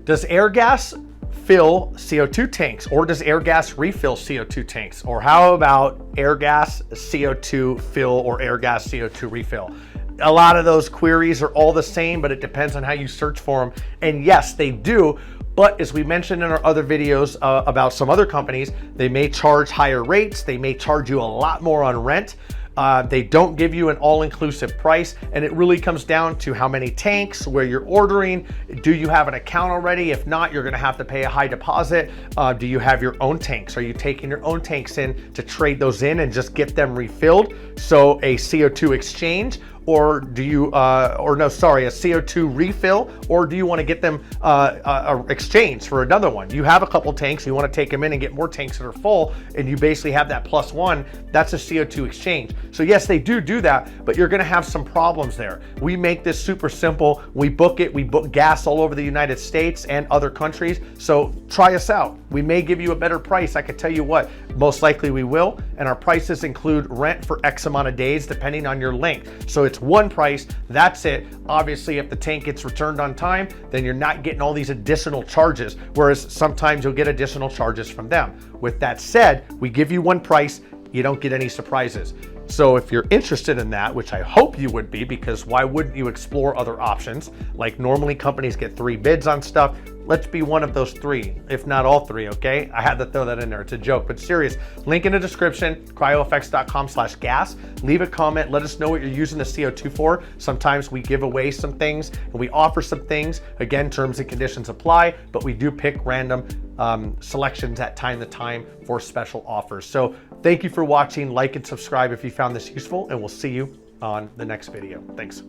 Does Airgas fill CO2 tanks, or does Airgas refill CO2 tanks? Or how about Airgas CO2 fill or Airgas CO2 refill? A lot of those queries are all the same, but it depends on how you search for them. And yes, they do. But as we mentioned in our other videos about some other companies, they may charge higher rates. They may charge you a lot more on rent. They don't give you an all-inclusive price, and it really comes down to how many tanks, where you're ordering. Do you have an account already? If not, you're gonna have to pay a high deposit. Do you have your own tanks? Are you taking your own tanks in to trade those in and just get them refilled? So a CO2 exchange, or do you, a CO2 refill, or do you want to get them exchanged for another one? You have a couple tanks, you want to take them in and get more tanks that are full, and you basically have that plus one. That's a CO2 exchange. So yes, they do that, but you're going to have some problems there. We make this super simple. We book it. We book gas all over the United States and other countries. So try us out. We may give you a better price. I can tell you what, most likely we will. And our prices include rent for X amount of days, depending on your length. So it's one price, that's it. Obviously, if the tank gets returned on time, then you're not getting all these additional charges, whereas sometimes you'll get additional charges from them. With that said, we give you one price, you don't get any surprises. So if you're interested in that, which I hope you would be, because why wouldn't you explore other options? Like normally companies get 3 bids on stuff. Let's be one of those 3, if not all 3, okay? I had to throw that in there, it's a joke, but serious. Link in the description, cryofx.com/gas. Leave a comment, let us know what you're using the CO2 for. Sometimes we give away some things and we offer some things. Again, terms and conditions apply, but we do pick random selections at time to time for special offers. So thank you for watching, like and subscribe if you found this useful, and we'll see you on the next video. Thanks.